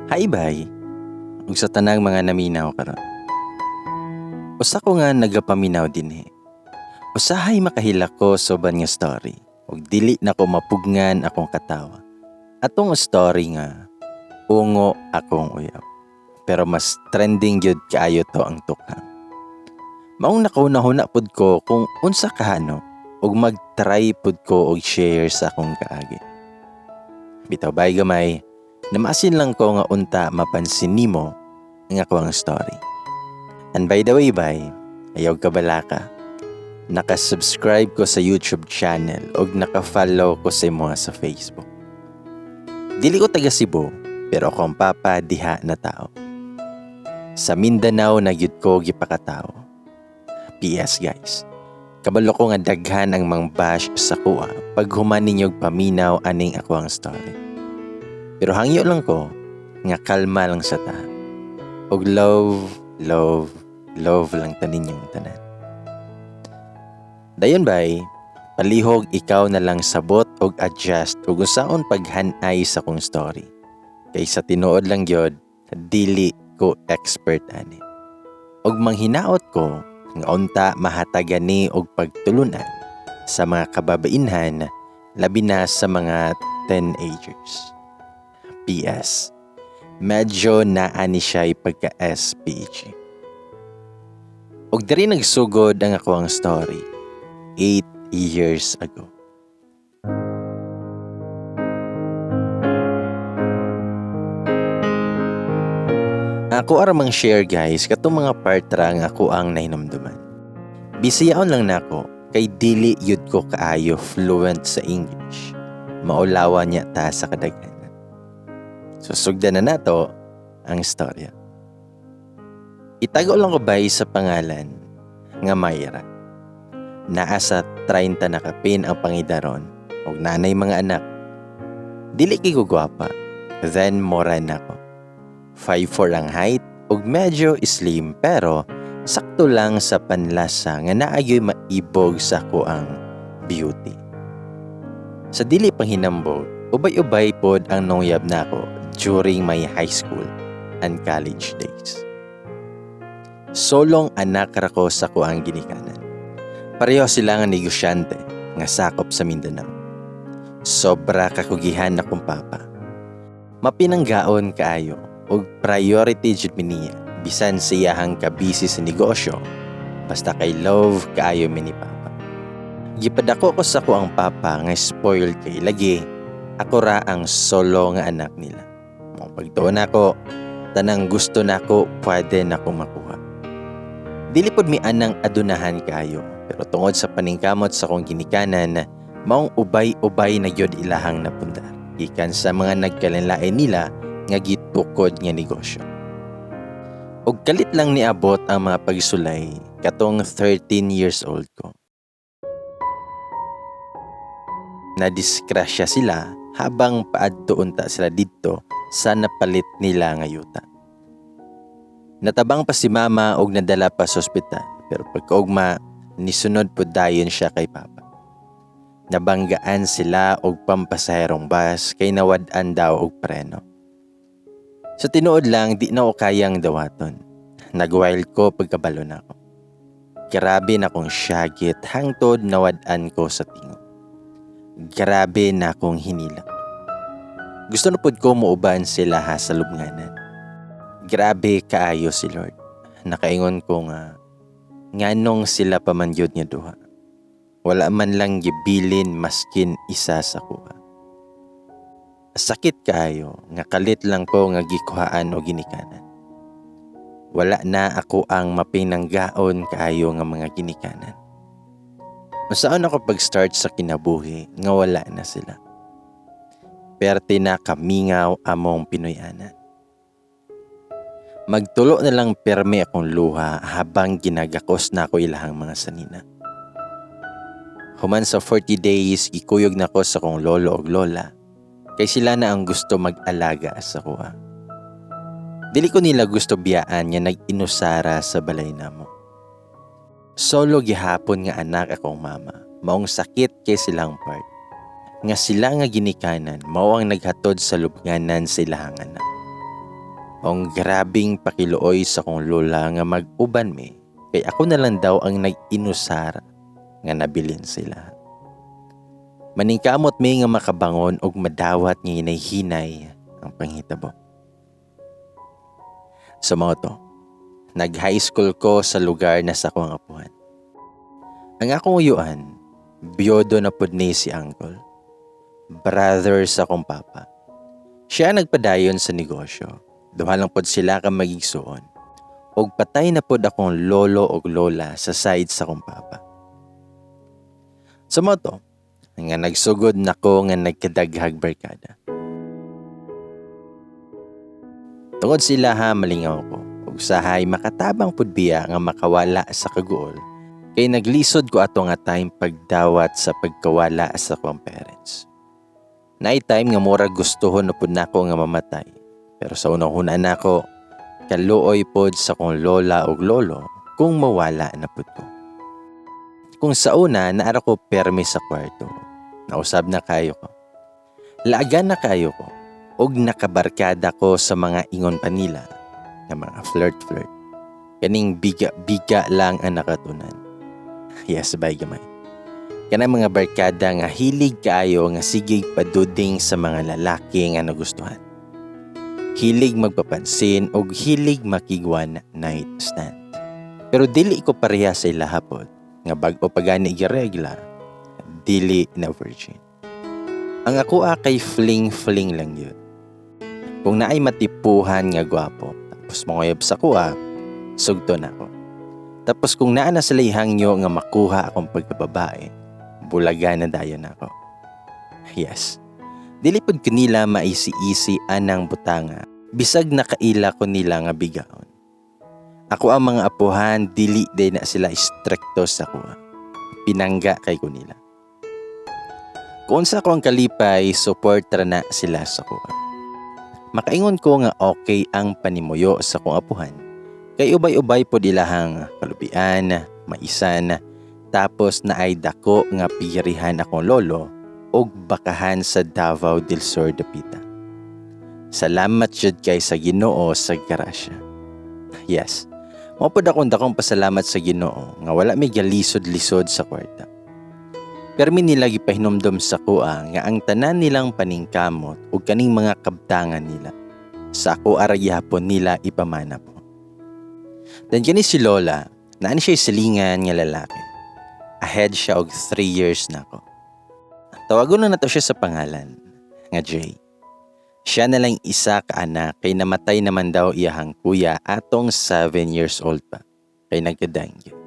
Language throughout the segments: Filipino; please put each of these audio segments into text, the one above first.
Hi bay, ug sa tanang mga naminaw karon. Usa ko nga nagapaminaw dinhi. Usahay makahilak ko soban nga story ug dili na ko mapugngan akong katawa. Atong story nga ungo akong uyab. Pero mas trending gyud kaayo to ang tukhang. Maong nakauna-huna pud ko kung unsa kahano ug mag-try pud ko og share sa akong kaagi. Bitaw bay gamay, namasin lang ko nga unta mapansin nimo ang akong story. And by the way, bay, ayaw kabalaka. Naka-subscribe ko sa YouTube channel ug naka-follow ko sa imo sa Facebook. Dili ko taga Cebu, pero ako ang papa diha na tao. Sa Mindanao na gyud ko gipakatao. PS guys, kabalo ko nga daghan ang mang-bash sa kuha pag human ninyog paminaw aning ako ang story. Pero hangyo lang ko nga kalma lang sa ta. Og love lang tanin yung tanan. Dayon bay, palihog ikaw na lang sabot og adjust ug usaon paghanay sa kong story. Kay sa tinuod lang gyud, dili ko expert ani. Og manghinaot ko nga unta mahatagan ni og pagtulunan sa mga kababainhan labi na sa mga teenagers. PS, medyo naani siya pagka-SPG. Og diri nagsugod ang ako ang story 8 years ago. Ako aramang share guys katong mga part ra nga ako ang nahinumduman. Bisiyaon lang nako kay dili yud ko kaayo fluent sa English. Maulawan niya ta sa kadaghanan. So sugdan na nato ang istorya. Itago lang ko bay sa pangalan nga Mayra. Naa sa 30 na kapin ang pangidaron ug nanay mga anak. Dili kay ko gwapa, then mora na ko. 5'4" ang height ug medyo slim pero sakto lang sa panlasa nga naagyoy maibog sa ko ang beauty. Sa dili pang hinambog, ubay-ubay pod ang nongyab nako during my high school and college days. Solong anak ra ko sa ko ang ginikanan. Pareho sila nga negosyante nga sakop sa Mindanao. Sobra kakugihan na kong papa. Mapinanggaon kaayo ug priority jud mi niya bisan siyahang kabisi sa negosyo basta kay love kaayo mi ni papa. Gipadako ko sa ko ang papa nga spoiled kay lagi ako ra ang solo nga anak nila. Mao pagtuon nako tanang gusto nako pwede nako makuha. Dili pod mi anang adunahan kaayo pero tungod sa paningkamot sa kong ginikanan maong ubay-ubay na gyud ilahang napundar ikan sa mga nagkalinlain nila nga gitukod nga negosyo. Og kalit lang niabot ang mga pagsulay katong 13 years old ko. Nadiskrasya sila habang paadtuon ta sila didto sa napalit nila nga yuta. Natabang pa si mama og nadala pa sa ospital pero pagkaugma nisunod po dayon siya kay papa. Nabanggaan sila og pampasaherong bus kay nawad-an daw og preno. Sa tinuod lang, di na ko kayang dawaton. Nag-wild ko pagkabalo na ako. Grabe na kong syagit hangtod nawad-an ko sa tingo. Grabe na kong hinila. Gusto na pod ko muuban sila ha sa lubnganan. Grabe kaayo si Lord. Nakaingon ko nga, nganong sila pamangyod nga duha. Wala man lang gibilin maskin isa sa kuha. Sakit kaayo nga kalit lang ko nga gikuhaan o ginikanan. Wala na ako ang mapinanggaon kaayo nga mga ginikanan. Masaan ako pag-start sa kinabuhi nga wala na sila. Perte na kamingaw among Pinoyanan. Magtulo na lang perme akong luha habang ginagakos na ako ilahang mga sanina. Human sa 40 days, ikuyog na ko sa kong lolo o lola. Kay sila na ang gusto mag-alaga sa kuha. Dili ko nila gusto biyaan nga nag-inusara sa balay namo. Solo gihapon nga anak akong mama. Maong sakit kay silang part. Nga sila nga ginikanan, mao ang naghatod sa lubnganan sa ilahang anak. Ang grabing pakiluoy sa kong lola nga mag-uban mi, kay ako na lang daw ang nag-inusar nga nabilin sila. Maningkamot mi nga makabangon og madawat nga hinay-hinay ang panghitabo. Sa mga to, nag-high school ko sa lugar na sa akong apuhan. Ang akong uyuan, biyodo na pud ni si uncle, brother sa akong papa. Siya nagpadayon sa negosyo. Duha lang pod sila ka magigsuon. Og patay na pod akong lolo og lola sa side sa akong papa. Sa mga to, nga nagsugod nako nga nagkadaghag barkada. Tungod sila ha malingaw ko, ug sahay makatabang pud biya nga makawala sa kaguol, kay naglisod ko ato nga time pagdawat sa pagkawala sa akong parents. Naay time nga murag gustuhon na pud nako nga mamatay, pero sa unang-una nako, kaluoy pod sa akong lola ug lolo kung mawala na pud ko. Kung sa una naara ko permi sa kwarto, nausab na kayo ko. Laagan na kayo ko, og nakabarkada ko sa mga ingon pa nila, nga mga flirt-flirt. Kaning biga-biga lang ang nakatunan. Yes, bay gamay. Kanang mga barkada nga hilig kaayo nga sigig paduding sa mga lalaki nga nagustuhan. Hilig magpapansin og hilig makigwan night stand. Pero dili ko pareha sa ila hapon, nga bag-o pagani giregla, dili na virgin. Ang ako kay fling-fling lang yun. Kung naay matipuhan nga gwapo, tapos mangoyab sa kuha, sugto na ako. Tapos kung naa na sila ihangyo nga makuha akong pagkababae, bulaga na dayon ako. Yes. Dili pud kanila maisi-isi anang butanga, bisag nakaila ko nila nga bigaon. Ako ang mga apuhan, dili day na sila stricto sa kuha. Pinangga kay ko nila. Kung sa ko ang kalipay, support na sila sa kuha. Makaingon ko nga okay ang panimuyo sa kong apuhan. Kay ubay-ubay po ilahang kalubian, maisan, tapos naay dako nga pirihan akong lolo og bakahan sa Davao del Sur dapita. Salamat jud kay sa Ginoo sa grasya. Yes, mapod akong dakong pasalamat sa Ginoo nga wala may galisod-lisod sa kwarta. Permi nila gipahinomdom sa kuha nga ang tanan nilang paningkamot ug kaning mga kabtangan nila sa ako aragyapon nila ipamana po. Dan kini si Lola, naan siya silingan nga lalaki. Ahead siya og 3 years na ko. Tawagon na nato siya sa pangalan, nga Jay. Siya na lang isa ka anak kay namatay naman daw iyahang kuya atong 7 years old pa, kay nagkadangyo.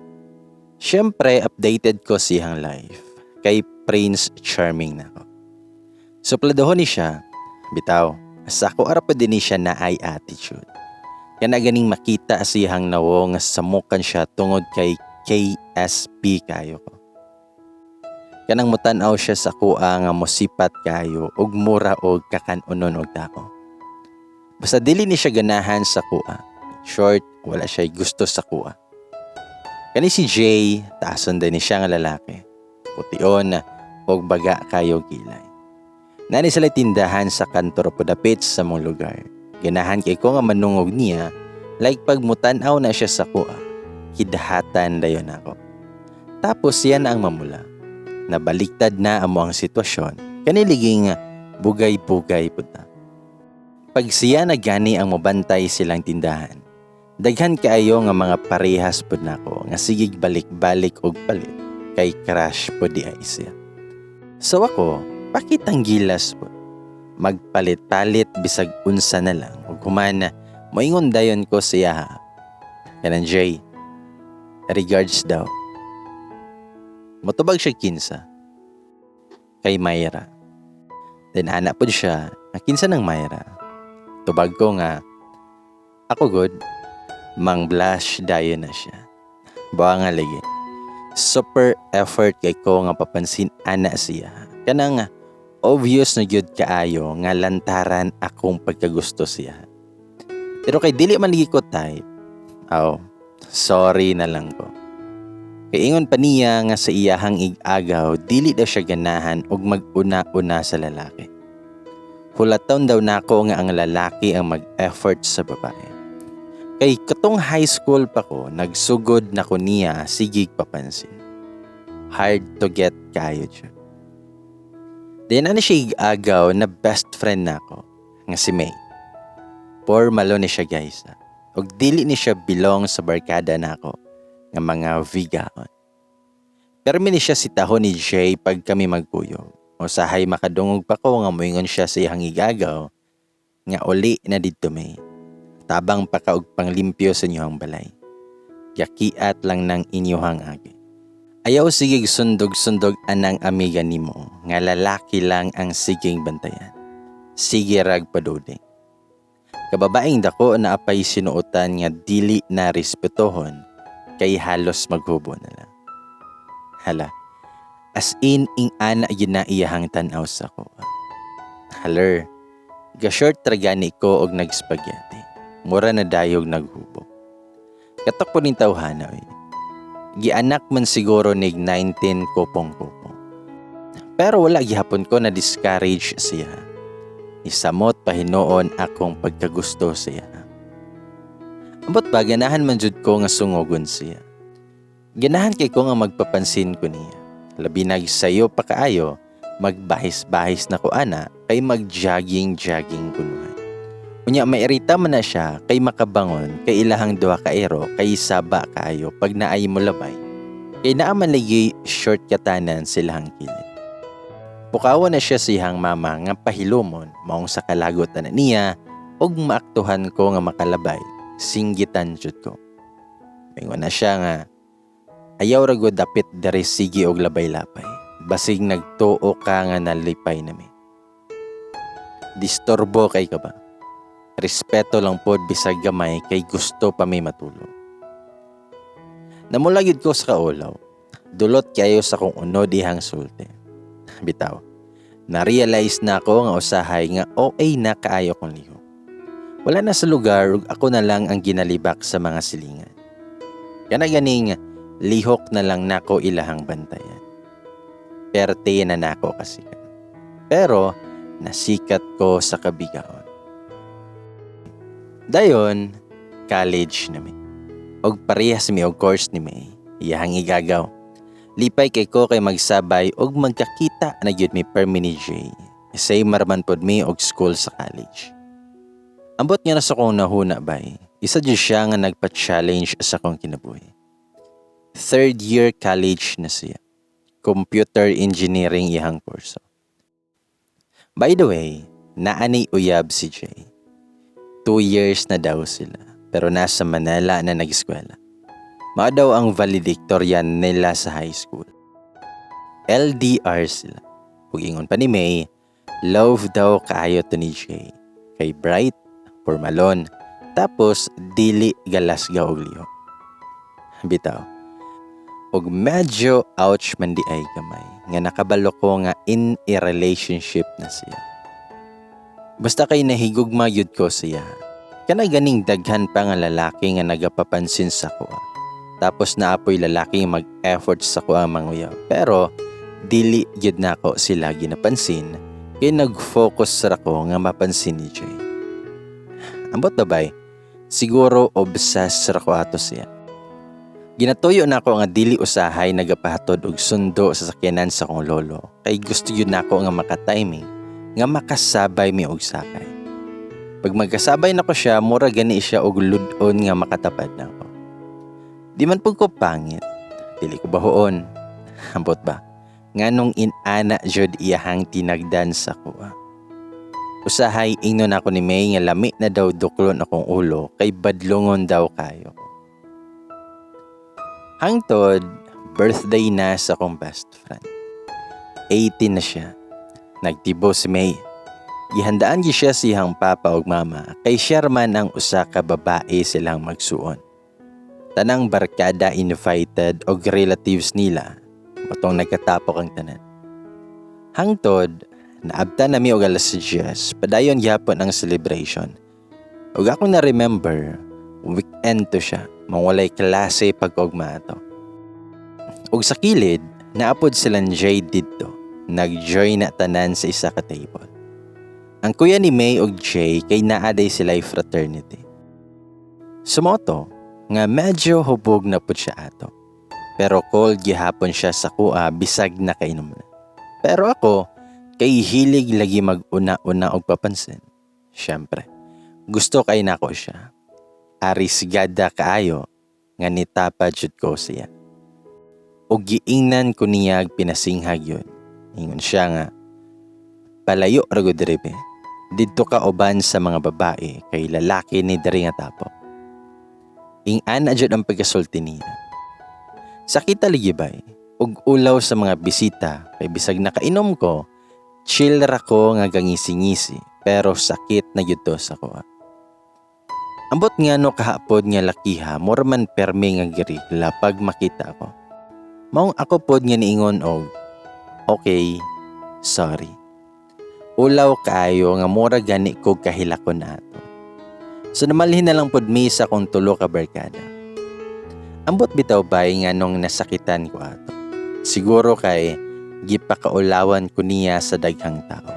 Siyempre, updated ko siyang life, kay Prince Charming na ko. Supladohon ni siya, bitaw, sa ako arapod din ni siya na ay attitude. Kaya ganing makita siyang nawo nga samukan siya tungod kay KSP kayo ko. Kanang mutanaw siya sa kuha nga mosipat kayo ug mura og kakanunon og tao. Basta dili ni siya ganahan sa kuha. Short, wala siya gusto sa kuha. Kani si Jay, taason din ni siya nga lalaki. Pution og baga kayo gilay. Nani sila tindahan sa kantor podapit sa mong lugar. Ganahan kay ko nga manungog niya, like pag mutanaw na siya sa kuha, hidahatan dayon ako. Tapos yan ang mamula. Nabaliktad na amo ang sitwasyon, kaniliging bugay-bugay puta. Pag siya nagani ang mabantay silang tindahan, daghan kaayo nga mga parehas pud nako nga sigig balik-balik og palit, kay crush pud di ay siya. So ako, pakitang gilas pud. Magpalit-palit bisag unsa na lang ug humana moingon dayon ko siya. Kanan Jay, regards daw. Motubag siya kinsa kay Myra. Then anak po siya na kinsa ng Myra. Tubag ko nga ako good, mang blush dayon na siya. Bawa nga lagi. Super effort kay ko nga papansin ana siya. Kanang obvious na gyud kaayo nga lantaran akong pagkagusto siya. Pero kay dili man ligi ko type. Sorry na lang ko. Kay ingon pa niya nga sa iyahang ig-agaw, dili daw siya ganahan og mag-una-una sa lalaki. Hulataon daw nako nga ang lalaki ang mag-effort sa babae. Kay katong high school pa ko, nagsugod na ko niya sigig papansin. Hard to get kayo dyan. Then ano siya agaw na best friend nako nga si May. Formalo ni siya guys. Og dili ni siya belong sa barkada nako nga mga vigaon. Pero ni siya si taho ni Jay pag kami magpuyog. Usahay makadungog pa ko nga moingon siya sa iyang igagaw nga uli na didto May. Tabang pa ka og panglimpyo sa inyong balay. Yakiat lang ng inyong agi. Ayaw sigig sundog-sundog anang amiga nimo nga lalaki lang ang siging bantayan. Sige rag paduding. Kababaeng dako na apay sinuotan nga dili na respetuhon kay halos maghubo na lang. Hala, as in ing ana yun na iyahang tanaw sa ko. Haler, ga-short tragani ko og nag-spaghetti. Mura na dayog naghubo. Katok po ning tawhana oy. Gianak man siguro nig 19 kupong-kupong. Pero wala gihapon ko na discourage siya. Isamot pahinoon akong pagkagusto siya. Ambot ba ganahan man jud ko nga sungogon siya. Ganahan kay ko nga magpapansin ko niya. Labi nag sayo pa kaayo, magbahis-bahis na ko ana kay mag-jogging kunuhan. Unya mairita man na siya kay makabangon kay ilahang duha ka ero kay saba kaayo pag naay mo labay. Kay naaman lagi shortcutanan silahang kilid. Pukawan na siya siyang mama nga pahilomon maong sa kalagot na niya og maaktuhan ko nga makalabay, singgitan jud ko. Mingon na siya nga, ayaw rago dapit dari sige og labay-lapay, basig nagtuo ka nga nalipay nami. Disturbo kay ka ba? Respeto lang pod bisag gamay kay gusto pa may matulog. Namulagid ko sa kaulaw, dulot kayo sa kong unod ihang sulte. Bitaw, na-realize na ako nga usahay nga okay na kaayo kong liho. Wala na sa lugar ug ako na lang ang ginalibak sa mga silingan. Kana ganing lihok na lang nako ilahang bantayan. Perte na nako kasi. Pero nasikat ko sa kabigaon. Dayon, college na mi. Og parehas mi og course ni May. Iyahang igagaw. Lipay kay ko kay magsabay og magkakita na gyud mi permi ni Jay. Say marman pod mi og school sa college. Ambot nga na sa kong nahuna bay, isa dyan siya nga nagpa-challenge sa kong kinabuhi. 3rd year college na siya. Computer engineering ihang kurso. By the way, naani uyab si Jay. 2 years na daw sila, pero nasa Manila na nag-eskwela. Mao daw ang valedictorian nila sa high school. LDR sila. Ug ingon pa ni May, love daw kaayo to ni Jay. Kay bright, formalon, tapos dili galasgaw og liho. Bitaw. Ug medyo ouch man di ay gamay nga nakabalo ko nga in a relationship na siya. Basta kay nahigugma yun ko siya. Kana ganing daghan pa nga lalaki nga nagapapansin sa ko. Tapos naapoy lalaki mag-effort sa ko ang manguyaw. Pero dili yun na ko sila ginapansin. Kaya nag-focus sa ko nga mapansin ni Jay. Ambot babay, siguro obsessed sa ko ato siya. Ginatuyo na ko nga dili usahay nagapahatod og sundo sa sakyanan sa kong lolo. Kay gusto yun na ko nga makatiming, nga makasabay mi og sakay. Pag magkasabay na ko siya, mura gani siya og ludon nga makatapad na ko. Di man pug ko pangit, dili ko bahoon. Ambot ba? Nganong inana jud iyahang tinagdan sa kuha. Usahay ingnon ako ni May nga lami na daw duklon akong ulo kay badlongon daw kayo. Hangtod, birthday na sa kong best friend. 18 na siya. Nagtibo si May. Gihandaan gi siya siyang papa ug mama kay siya man ang usa ka babae silang magsuon. Tanang barkada invited og relatives nila. Matong nagkatapok ang tanan. Hangtod, naabta nami og alas 10, padayon gyapon ang celebration. Ug ako na remember, weekend to siya, mawalay klase pag-ugma ato. Ug sa kilid, naapod silang Jay didto, nag-join na tanan sa isa ka table. Ang kuya ni May ug Jay kay naaday sila fraternity. Sumoto nga medyo hubog na pud siya ato. Pero cold gihapon siya sa kuha bisag na kainom na. Pero ako kay hilig lagi mag-una-una og papansin. Syempre, gusto kay nako siya. Arisgada kaayo nga nitapa jud ko siya. Og giingnan ko niya pinasinghag yun. Ingon siya nga, palayo rago diribe. Didto ka uban sa mga babae kay lalaki ni diri nga tapo. Ing-ana jud ang pagkasulti niya. Sakita ligibay, ug ulaw sa mga bisita kay bisag nakainom ko, chill ra ko nga gangisi-ngisi pero sakit na gyud to sa kuha. Ambot nga no kahapon nga lakiha, morman permi nga girigla pag makita ko. Maong ako pod nga niingon og, okay, sorry. Ulaw kaayo nga mura gani ko kahilakon nato. So namalhin na lang pod mi sa kong tulo ka barkada. Ambot bitaw bay nga nung nasakitan ko ato. Siguro kay gipakaulawan ko niya sa daghang tao.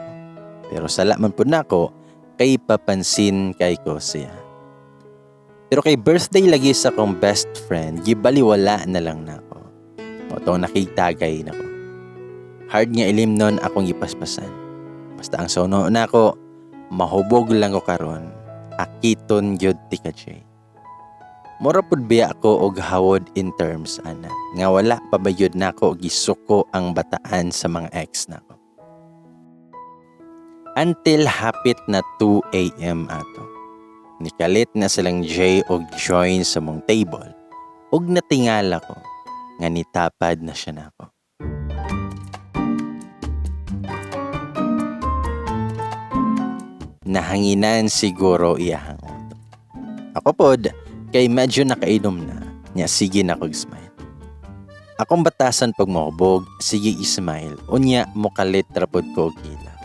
Pero sala man pod nako kay papansin kay ko siya. Pero kay birthday lagi sa kong best friend, gibaliwala na lang nako. O to nakitagay nako. Hard nga ilim nun akong ipaspasan. Basta ang sono nako, mahubog lang ko karon. Akiton gyud ti ka Jay. Mura pud biya ako og hawod in terms ana. Nga wala pa ba yun nako gisuko ang bataan sa mga ex nako. Until hapit na 2 a.m. ato. Nikalit na silang Jay og join sa mong table. Og natingala ko nga nitapad na siya nako. Nahanginan siguro iyahang uto. Ako pod, kay medyo nakainom na, niya sige na kog smile. Akong batasan pag mahubog, sige ismile, unya mukalit ra pod ko hilak.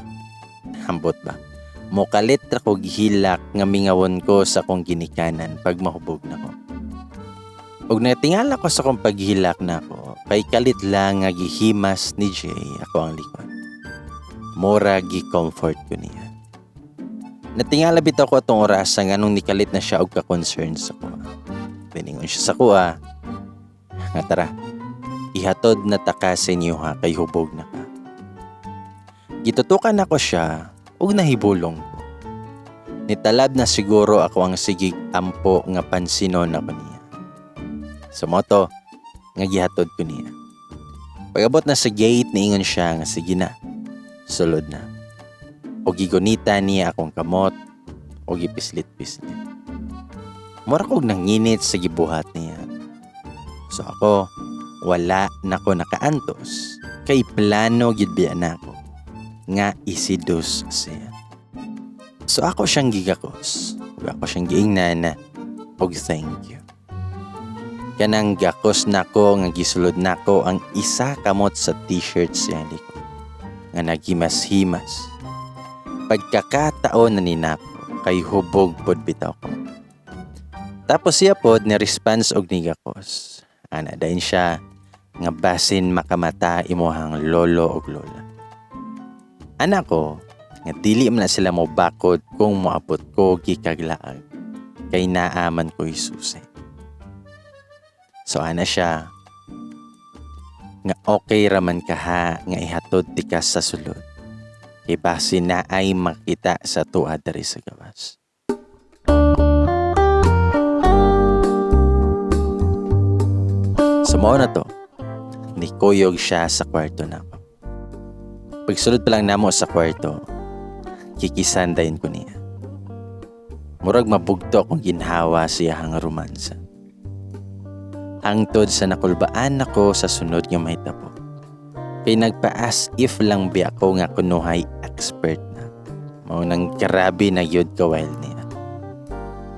Hambot ba? Mukalit ra kog hilak nga mingawon ko sa kong ginikanan pag mahubog na ko. Ug natingala ko sa kong paghilak na ko, kay kalit lang nga gihimas ni Jay ako ang likod. Mora gi-comfort ko niya. Natingala bitaw ko atong oras nga nung nikalit na siya og ka-concern sa kuha. Piningon siya sa kuha. Nga tara, ihatod na ta ka sa inyo ha kay hubog na ka. Gitutukan ako siya ug nahibulong ko. Nitalab na siguro ako ang sigig ampo nga pansinon ako niya. Sumoto, nga gihatod ko niya. Pag-abot na sa gate, niingon siya nga sige na, sulod na. O gigunita niya akong kamot o gipislit-pislit. Mura kog nanginit sa gibuhat niya. So ako, wala na ko nakaantos. Kay plano gid biya nako nga isidus siya. So ako siyang gigakos. Ako siyang giingnan og thank you. Kanang gakos nako nga gisulod nako ang isa kamot sa t-shirt siya likod. Nga nagimas-himas. Pagkakataon na ninako kay hubog pod bitaw ko. Tapos siya pod ni response og nigakos. Ana dayon siya nga basin makamata imuhang lolo og lola. Anak ko nga dili man sila mo bakod kung moabot ko gikaglaag kay naaman ko isusi. So ana siya nga okay raman ka ha nga ihatod ti ka sa sulod. Kay basin na ay makita sa tuwa diri sa gawas. Sumo na to, nikuyog siya sa kwarto nako. Pagsulod pa lang namo sa kwarto, kikisandayin ko niya. Murag mabugto kung ginhawa siya hang romansa. Hangtod sa nakulbaan ako sa sunod nga mahitabo. Kay nagpa-as if lang bi ako nga kunuhay expert na. Mao nang grabe na yun kawail niya.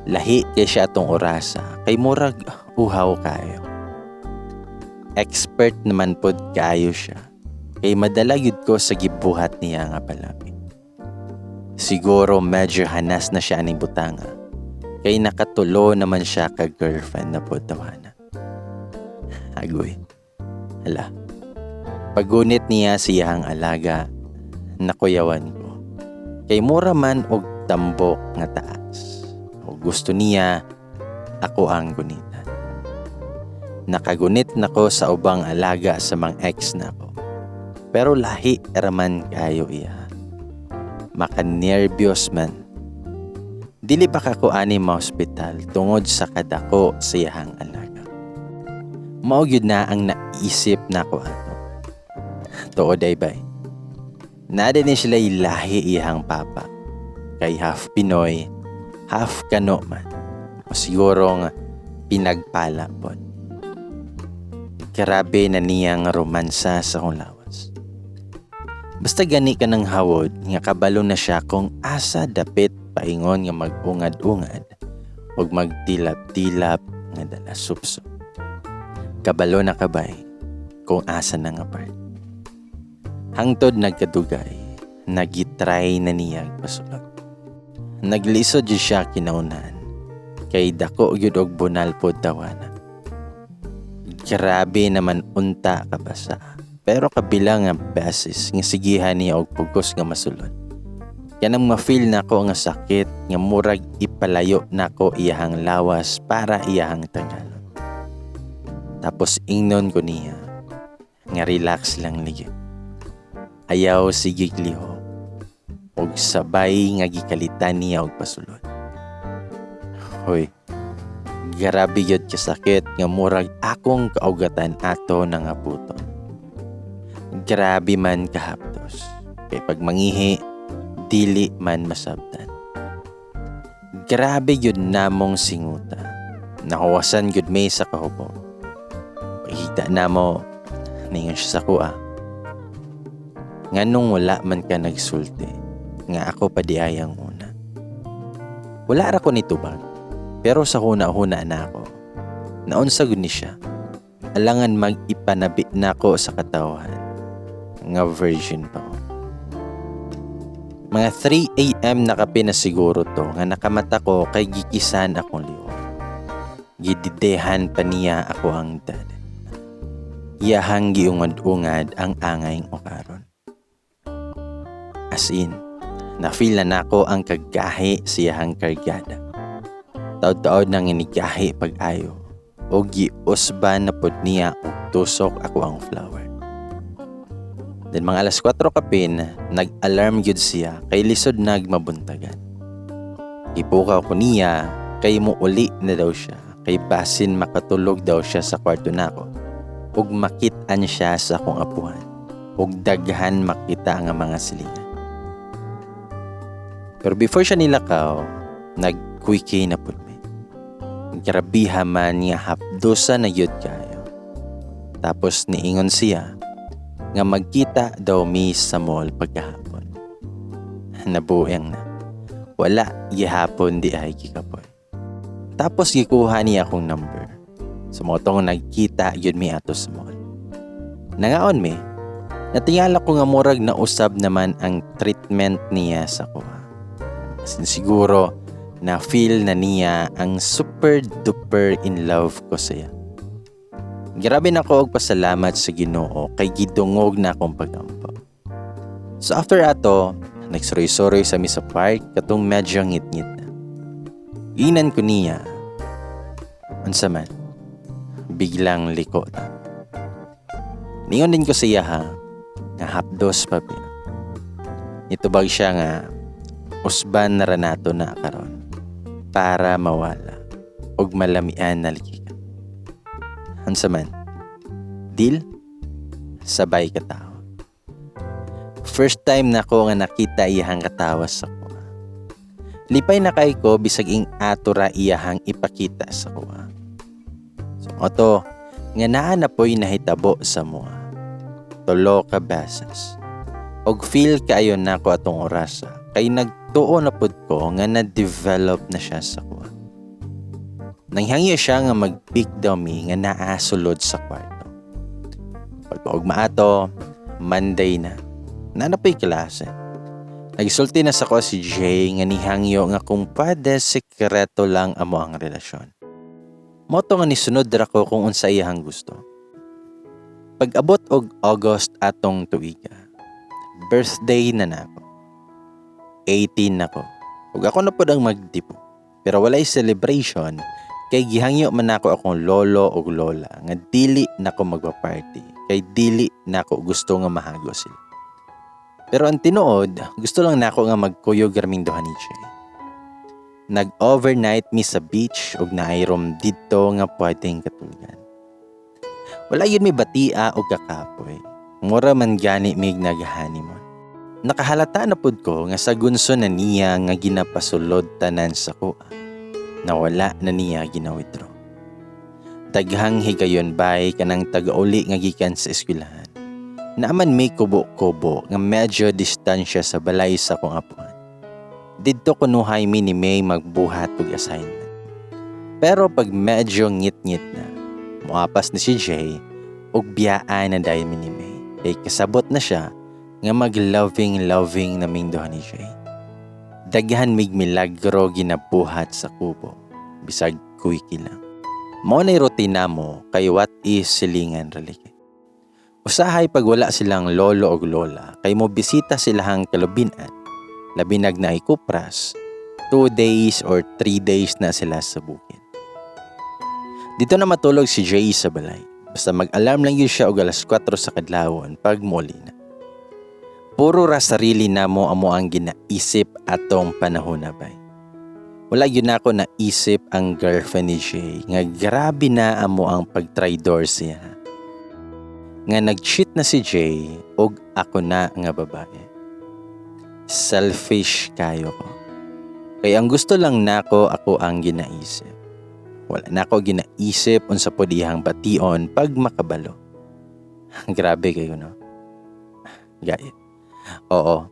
Lahi kay siya atong orasa, kay murag uhaw kayo. Expert naman pod kayo siya. Kay madala yun ko sa gibuhat niya nga palapit. Siguro medyo hanas na siya aning butanga. Kay nakatulo naman siya ka girlfriend na pod tawana. Agoy. Hala. Pagunit niya siyang alaga, nakuyawan ko. Kay mura man og tambok nga taas. O gusto niya, ako ang gunitan. Nakagunit nako sa ubang alaga sa mga ex nako. Pero lahi raman kayo iya. Makanerbiyos man. Dili pa kako ani ma-hospital tungod sa kadako sa iyahang alaga. Mao gyud na ang naisip nako ato. Tuod ay bay. Nada ni sila ilahi iyahang papa. Kay half Pinoy, half Kano man. O siguro nga pinagpala po. Grabe na niyang romansa sa kong lawas. Basta gani ka ng hawod, nga kabalo na siya kung asa dapit paingon nga mag-ungad-ungad o magtilap-tilap nga dala supso. Kabalo na kabay kung asa na nga part. Hangtod nagkadugay, nagitry na niya pasulag. Naglisod yun siya kinaunan, kay dako yun og bunal po tawana. Grabe naman unta kabasa. Pero kabila nga beses nga sigihan niya og pugos nga masulod. Kanang ma-feel nako nga sakit nga murag ipalayo nako iyahang lawas para iyahang tanggalon. Tapos ingnon ko niya nga relax lang ligid. Ayaw sigig liho og sabay nga gikalitan niya og pasulod. Hoy, grabe yun kasakit nga murag akong kaugatan ato na nga puton. Grabe man kahaptos. Kay pag mangihi, dili man masabtan. Grabe yun namong singuta. Nakawasan yun may sa kahubo. Pagkita na mo, ningon siya sa kuha. Nga nung wala man ka nagsulti, nga ako pa di ayang una. Wala ra ko nitubag, pero sa huna-huna na ako. Naunsa gud ni siya. Alangan mag-ipanabi na ako sa katawan. Nga virgin pa ko. Mga 3 a.m. nakape na siguro to nga nakamata ko kay gikisan akong liwa. Gididehan pa niya ako ang dad. Iyahang giungad-ungad ang angay o karon. As in, na-feel na nako ang kagahi siyahang kargada. Taod-taod nang inigahi pag-ayo o giusban na pod niya og tusok ako ang flower. Then mga alas 4 kapin, nag-alarm gyud siya kay lisod nagmabuntagan. Ipukaw ko niya kay muuli na daw siya kay basin makatulog daw siya sa kwarto nako. Ug makit-an siya sa akong apuhan. Ug daghan makita ang mga silingan. Pero before siya nilakaw, nag-quickie na pud mi. Grabiha man niya hapdosa na yun kayo. Tapos niingon siya nga magkita daw mi sa mall pagkahapon. Nabueng na. Wala gihapon di ay kikapoy. Tapos gikuha niya akong number. Sumotong nagkita yun mi ato sa mall. Nangaon mi, natingala ko nga murag na usab naman ang treatment niya sa kuha. Siguro na feel na niya ang super duper in love ko siya. Grabe na ko og pasalamat sa Ginoo kay gidungog na akong pagampo. So after ato, nagsuroy-suroy sa mi sa park katong medyo ngit-ngit na. Ginan ko niya. Unsa man, biglang liko ta. Ningon din ko siya ha, nga hapdos pa pina. Itubag siya nga, usban na ranato na karon para mawala og malamian na likikan. Unsa man, deal? Sabay katawa. First time na ko nga nakita iyahang katawa sa kuha. Lipay na kay ko bisag ing atura iyahang ipakita sa kuha. So oto, nga naa na po'y nahitabo sa mua. Tulo ka beses. Og feel kayo na ko atong orasa. Kay nagtuo na pud ko nga na-develop na siya sa kuha. Nanghangyo siya nga mag-pick daw mi nga naa sulod sa kwarto. Pagkaugma ato, Monday na. Nanapoy klase. Nagsulti na sa ko si Jay nga nihangyo nga kung pwede sekreto lang amo ang relasyon. Moto nga nisunod ra ko kung unsa iyang gusto. Pag-abot og August atong tuiga, birthday na nako. 18 nako. Ug ako na pod ang magdipo. Pero walay celebration kay gihangyo man nako akong lolo ug lola nga dili nako magpa-party kay dili nako gusto nga mahago sila. Pero ang tinuod, gusto lang nako nga magkuyog raming duha ni Jay. Nag-overnight mi sa beach ug naay room didto nga pwedeng katulgan. Wala yun mi batia o kakapoy. Mura man gani mig nag-honeymoon. Nakahalata na pud ko nga sa gunso na niya nga ginapasulod tanan sa kuha. Nawala na niya gina-withdraw. Daghang higayon bay kanang taga-uli nga gikan sa eskwelahan. Naaman may kubo-kubo nga medyo distansya sa balay sa kong apuhan. Didto kunuhay mi ni May magbuhat og assignment. Pero pag medyo ngit-ngit na, muapas na si Jay ug biyaan na dahil mi ni May. Kay kasabot na siya nga mag-loving naming duha ni Jay. Daghan mig milagro ginabuhat sa kubo. Bisag kuiki lang. Mao nay rutina mo kay what is silingan religi. Usahay pag wala silang lolo ug lola kay mo bisita silahang kalubinan. Labi nagnaay kupras, 2 days or 3 days na sila sa bukid. Dito na matulog si Jay sa balay. Basta mag-alarm lang yun siya og alas 4 sa kadlawon pag muli na. Puro ra sarili na mo amo ang ginaisip atong panahon na bay. Wala yun ako naisip ang girlfriend ni Jay nga grabe na amo ang pagtraidor siya. Nga nag-cheat na si Jay og ako na nga babae. Selfish kayo ko. Kaya ang gusto lang nako ako ang ginaisip. Wala nako ginaisip unsa pod iyang bation pag makabalo. Grabe kayo no. Gayet. Oo.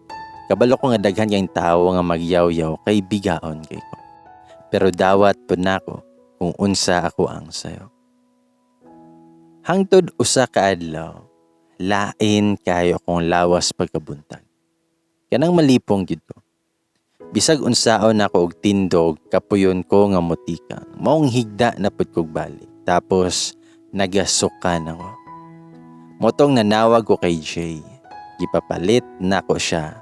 Kabalo ko nga daghan yung tao nga magyaw-yaw kay bigaon kay ko. Pero dawat pod nako kung unsa ako ang sayo. Hangtod usa ka adlaw, lain kayo kung lawas pagkabuntag. Kanang malipong gyud ko. Bisag unsaon nako og tindog kapuyon ko nga mutikang. Maong higda na pud kog balik. Tapos nagasukan ako. Motong nanawag ko kay Jay. Gipapalit nako siya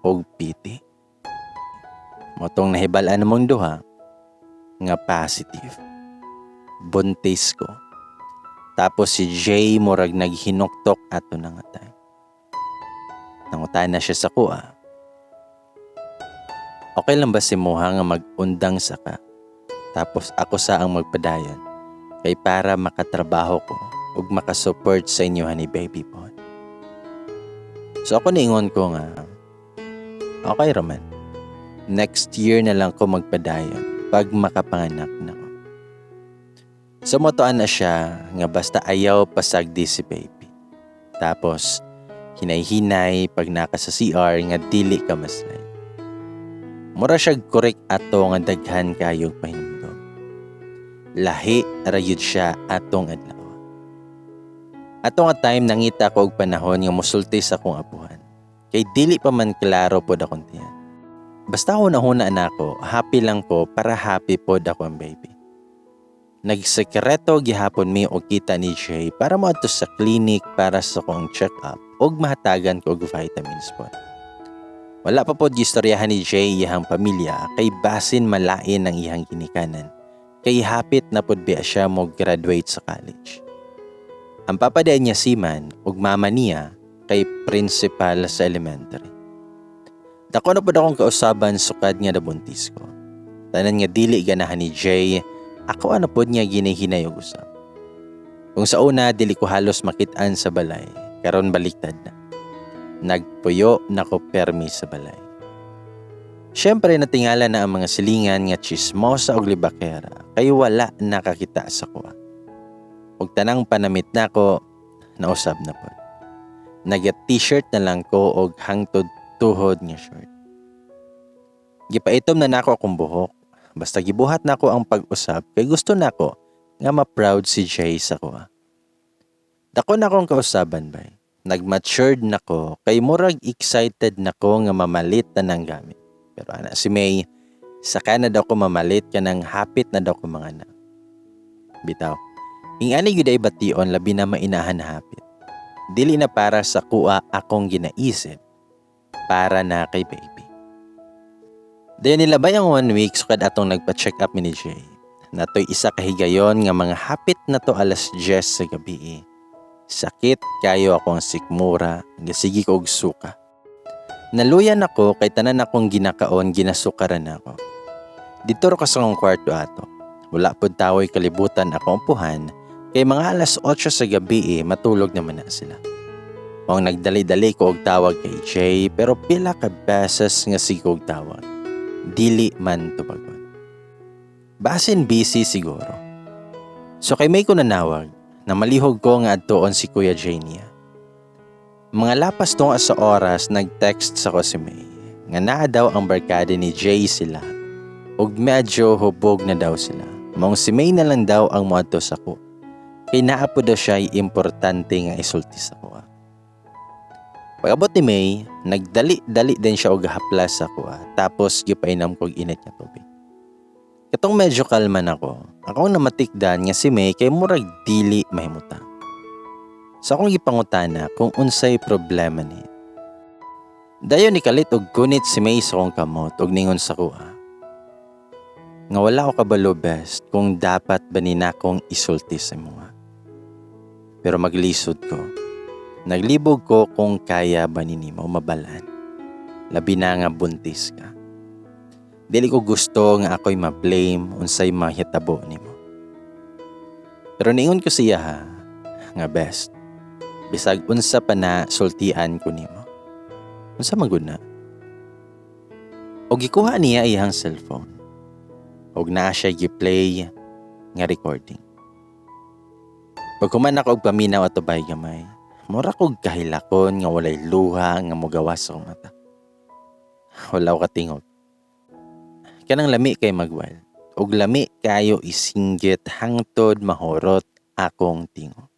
og piti. Motong nahibal-an namong duha nga positive. Buntis ko. Tapos si Jay murag naghinuktok ato na nga tayo. Nangutan na siya sa kuha. Okay lang ba si Moha nga mag-undang sa ka? Tapos ako sa ang magpadayon kay para makatrabaho ko ug makasupport sa inyo ni baby po. So ako niingon ko nga, okay raman. Next year na lang ko magpadayon pag makapanganak na ko. So motoan na siya nga basta ayaw pasagdi si baby. Tapos hinay-hinay pag naka sa CR nga dili ka masay. Mura siya korek ato nga daghan kayong pahinumdom. Lahi rayud siya atong adlaw. Ato nga time nangita ko og panahon nga mosulti sa akong apuhan. Kay dili pa man klaro pod akong tiyan. Basta una-una na ako, happy lang ko para happy pod ako ang baby. Nagsekreto gihapon mi og kita ni Jay para moadto sa clinic para sa akong check-up ug mahatagan ko og vitamins pod. Wala pa pod gistoryahan ni Jay iyang pamilya kay basin malain ang iyang ginikanan. Kay hapit na pod biya siya mo graduate sa college. Ang papaday niya siman ug mama niya kay principal sa elementary. Dako na pod akong kausaban sukad nga nabuntis ko. Tanan nga dili ganahan ni Jay, ako ano pod niya ginihinay og usab. Kung sa una dili ko halos makit-an sa balay, karon baliktad na. Nagpuyo na ko permi sa balay. Siyempre natingala na ang mga silingan nga chismosa og libakera kay wala nakakita sa kuha. Ug tanang panamit na ko, nausab na po. Nag-t-shirt na lang ko og hangtod tuhod nga short. Gipaitom na nako akong buhok. Basta gibuhat nako ang pag-usab kay gusto nako nga ma-proud si Jay sa kuha. Dako na akong kausaban bay. Nag-matured nako kay murag excited nako nga mamalit na ng gamit. Pero ana si May, saka na daw ko mamalit kanang hapit na daw ko mga anak. Bitaw, ingani gyud ay bation labi na mainahan hapit. Dili na para sa kuha akong ginaisip, para na kay baby. Dayon nilabay ang 1 week sukad atong nagpa-check up ni Jay. Natoy isa ka higayon nga mga hapit na to 10:00 sa gabi. Sakit kayo akong sikmura, gasigi ko og suka. Naluyan ako kay tanan akong ginakaon ginasukaran ako. Dito ro ka sa akong kwarto ato. Wala pud tawoy kalibutan akong upuhan kay mga 8:00 sa gabi matulog naman na sila. Mao nagdali-dali ko og tawag kay Jay pero pila ka beses nga sigog tawag. Dili man tubagon. Basin busy siguro. So kay may ko nanawag na malihog ko nga adtoon si Kuya Jay niya. Mga lapas tunga sa oras nag-text sa ko si May nga naa daw ang barkada ni Jay sila ug medyo hubog na daw sila. Maong si May na lang daw ang moadto sa ko. Kay naa po daw siya importante nga isulti sa ko. Pag-abot ni May, nagdali-dali din siya og haplas sa ko tapos gipainom kog init nga tubig. Katong medyo kalma na ko, akong namatikdan nga si May kay murag dili mahimuta. So akong gipangutana kung unsay problema ni. Dayon ni kalit og kunit si May sa akong kamot ug ningon sa ko nga wala ko kabalo best kung dapat ba ni nakong isulti sa mga. Pero maglisod ko. Naglibog ko kung kaya ba nimo mabalan. Labi na nga buntis ka. Dili ko gusto nga ako'y ma-blame unsay mahitabo nimo. Pero ningon ko siya nga best. Bisag unsa pa na sultian ko nimo. Unsa magud na? Og gikuha niya iyang cellphone. Og naa siya gi-play nga recording. Pag kuman ako og paminaw ato bay gamay. Mura kog kahilakon nga walay luha nga mogawas sa mata. Wala ko katingog. Kanang lami kay magwal. Og lami kayo isinggit hangtod mahurot akong tingog.